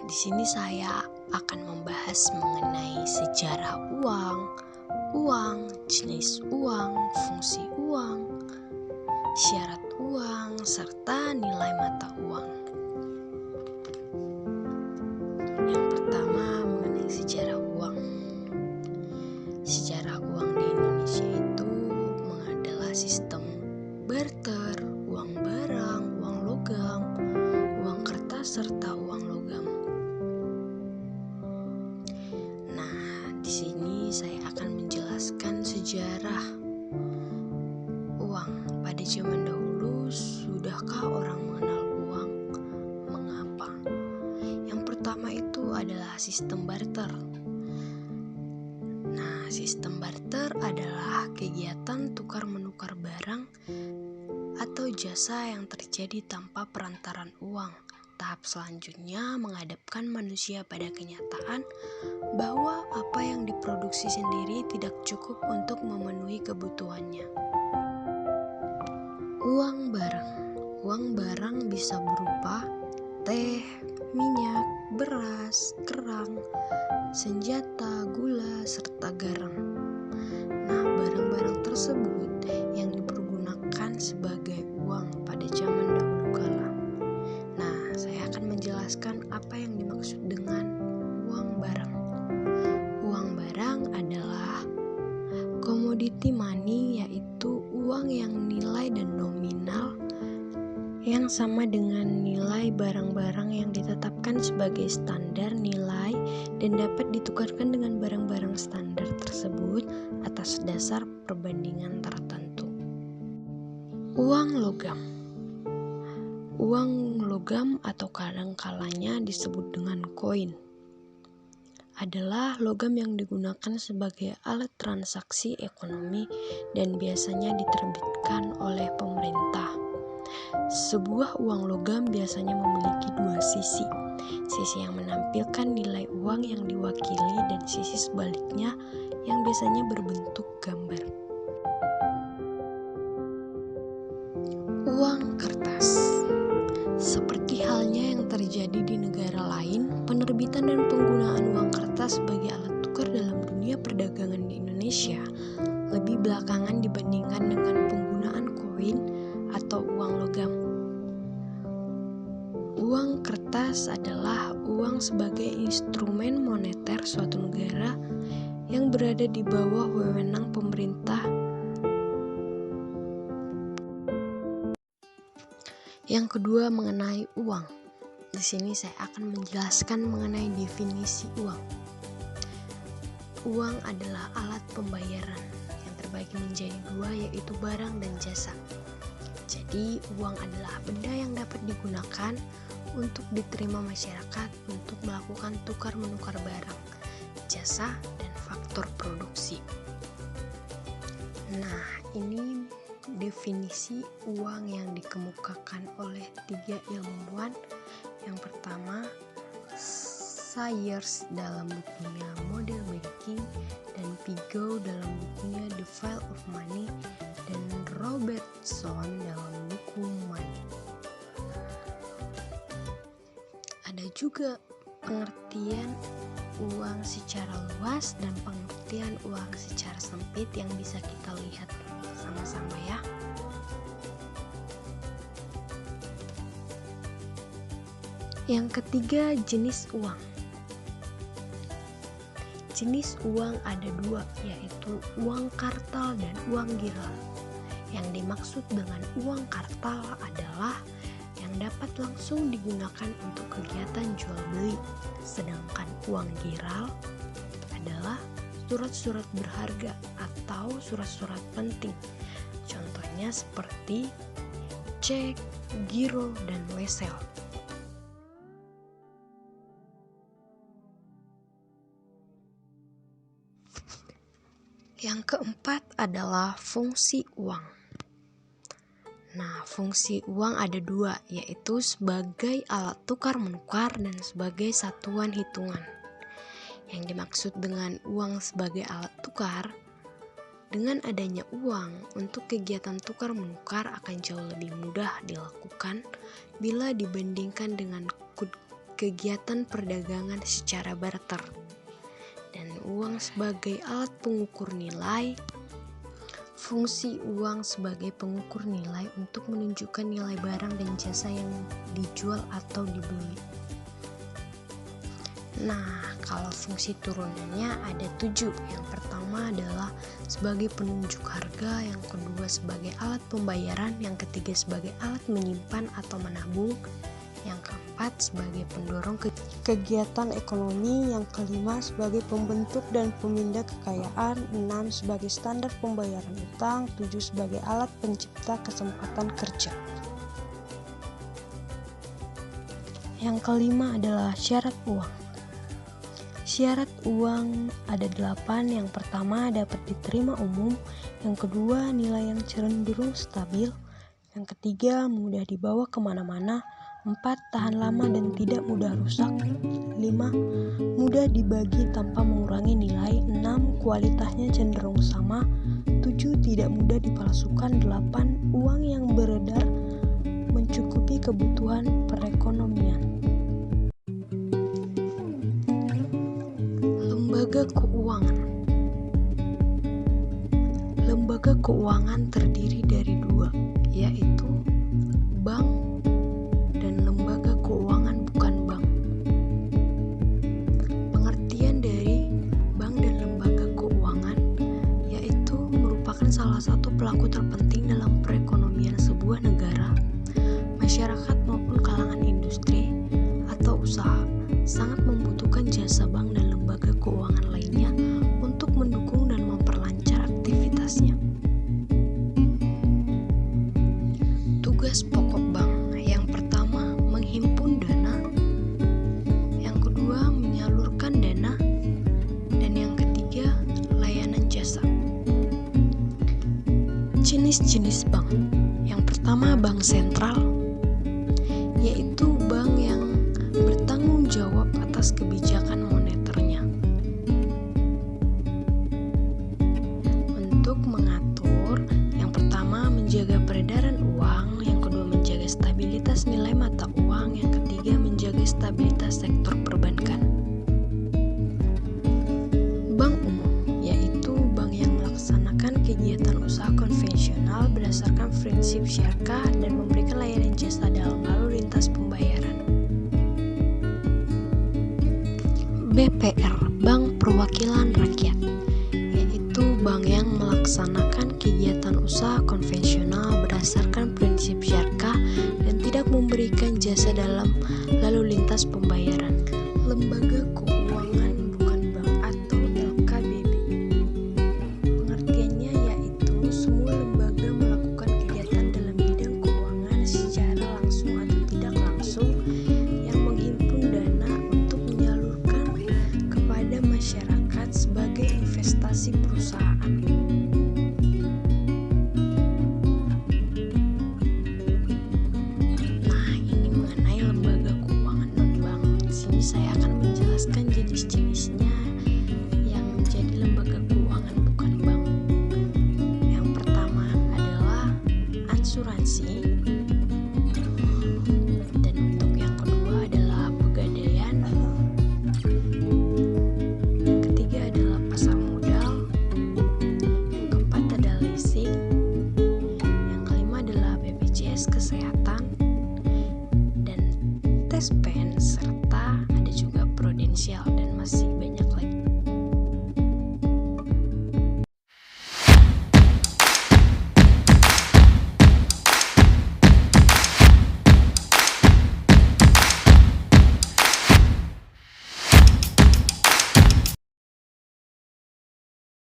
di sini saya akan membahas mengenai sejarah uang, jenis uang, fungsi uang, syarat uang, serta nilai mata uang. Yang pertama mengenai sejarah uang. Sejarah uang di Indonesia itu adalah sistem barter, uang barang, uang logam, uang kertas, serta uang logam. Nah, di sini saya akan menjelaskan sejarah uang. Pada zaman dahulu, sudahkah orang mengenal uang? Mengapa? Yang pertama itu adalah sistem barter. Nah, sistem barter adalah kegiatan tukar-menukar barang atau jasa yang terjadi tanpa perantaran uang. Tahap selanjutnya menghadapkan manusia pada kenyataan bahwa apa yang diproduksi sendiri tidak cukup untuk memenuhi kebutuhannya. Uang barang. Uang barang bisa berupa teh, minyak, beras, kerang, senjata, gula, serta garam. Nah, barang-barang tersebut yang dipergunakan sebagai uang pada zaman dahulu kala. Nah, saya akan menjelaskan apa yang dimaksud dengan uang barang. Uang barang adalah commodity money, yaitu uang yang nilai dan nominal yang sama dengan nilai barang-barang yang ditetapkan sebagai standar nilai dan dapat ditukarkan dengan barang-barang standar tersebut atas dasar perbandingan tertentu. Uang logam. Uang logam atau kadang-kalanya disebut dengan koin adalah logam yang digunakan sebagai alat transaksi ekonomi dan biasanya diterbitkan oleh pemerintah. Sebuah uang logam biasanya memiliki dua sisi yang menampilkan nilai uang yang diwakili dan sisi sebaliknya yang biasanya berbentuk gambar. Uang kertas. Seperti halnya yang terjadi di negara lain, penerbitan dan penggunaan uang kertas sebagai alat tukar dalam dunia perdagangan di Indonesia lebih belakangan dibandingkan dengan penggunaan koin atau uang logam. Uang kertas adalah uang sebagai instrumen moneter suatu negara yang berada di bawah wewenang pemerintah. Yang kedua mengenai uang. Di sini saya akan menjelaskan mengenai definisi uang. Uang adalah alat pembayaran yang terbagi menjadi dua, yaitu barang dan jasa. Jadi, uang adalah benda yang dapat digunakan untuk diterima masyarakat untuk melakukan tukar-menukar barang, jasa, dan faktor produksi. Nah, ini definisi uang yang dikemukakan oleh 3 ilmuwan. Yang pertama, Sayers dalam bukunya Model Banking, dan Pigo dalam bukunya The File of Money, dan Robertson dalam buku Money. Ada juga pengertian uang secara luas dan pengertian uang secara sempit yang bisa kita lihat sama-sama ya. Yang ketiga, jenis uang. Jenis uang ada dua, yaitu uang kartal dan uang giral. Yang dimaksud dengan uang kartal adalah yang dapat langsung digunakan untuk kegiatan jual beli, sedangkan uang giral adalah surat-surat berharga atau surat-surat penting. Contohnya seperti cek, giro, dan wesel. Yang keempat adalah fungsi uang. Nah, fungsi uang ada dua, yaitu sebagai alat tukar-menukar dan sebagai satuan hitungan. Yang dimaksud dengan uang sebagai alat tukar, dengan adanya uang untuk kegiatan tukar-menukar akan jauh lebih mudah dilakukan bila dibandingkan dengan kegiatan perdagangan secara barter. Dan uang sebagai alat pengukur nilai. Fungsi uang sebagai pengukur nilai untuk menunjukkan nilai barang dan jasa yang dijual atau dibeli. Nah, kalau fungsi turunannya ada 7. Yang pertama adalah sebagai penunjuk harga, yang kedua sebagai alat pembayaran, yang ketiga sebagai alat menyimpan atau menabung, yang keempat sebagai pendorong kegiatan ekonomi, yang kelima sebagai pembentuk dan pemindah kekayaan, 6 sebagai standar pembayaran utang, 7 sebagai alat pencipta kesempatan kerja. Yang kelima adalah syarat uang. Syarat uang ada 8. Yang pertama dapat diterima umum, yang kedua nilai yang cenderung stabil, yang ketiga mudah dibawa kemana-mana, 4 tahan lama dan tidak mudah rusak, 5 mudah dibagi tanpa mengurangi nilai, 6 kualitasnya cenderung sama, 7 tidak mudah dipalsukan, 8 uang yang beredar mencukupi kebutuhan perekonomian. Lembaga keuangan. Lembaga keuangan terdiri dari 2, yaitu bank dan lembaga keuangan bukan bank. Pengertian dari bank dan lembaga keuangan yaitu merupakan salah satu pelaku terpenting dalam perekonomian sebuah negara, masyarakat maupun kalangan industri atau usaha, sangat membutuhkan jasa bank dan lembaga keuangan lainnya untuk mendukung dan memperlancar aktivitasnya. Tugas pokok bank. Yang pertama, menghimpun dana. Yang kedua, menyalurkan dana. Dan yang ketiga, layanan jasa. Jenis-jenis bank. Yang pertama, bank sentral, yaitu bank yang bertanggung jawab atas kebijakan moneternya untuk mengatur, yang pertama menjaga peredaran uang, yang kedua menjaga stabilitas nilai mata uang, yang ketiga menjaga stabilitas sektor perbankan. Bank umum, yaitu bank yang melaksanakan kegiatan usaha konvensional berdasarkan prinsip syariah dan memberikan layanan jasa dalam lalu lintas pembayaran. BPR, Bank Perwakilan Rakyat, yaitu bank yang melaksanakan kegiatan usaha konvensional berdasarkan prinsip syariah dan tidak memberikan jasa dalam lalu lintas pembayaran. Lembaga keuangan bukan bank atau LKBB. Pengertiannya yaitu semua lembaga melakukan kegiatan dalam bidang keuangan secara langsung atau tidak langsung yang menghimpun dana untuk menyalurkan kepada masyarakat sebagai investasi perusahaan. Nah, ini mengenai lembaga keuangan non-bank. Di sini saya akan menjelaskan jenis-jenisnya yang menjadi lembaga keuangan bukan bank. Yang pertama adalah asuransi. Dan untuk yang kedua adalah pegadaian. Yang ketiga adalah pasar modal. Yang keempat adalah leasing. Yang kelima adalah BPJS Kesehatan dan tes pen, serta ada juga prudensial dan masih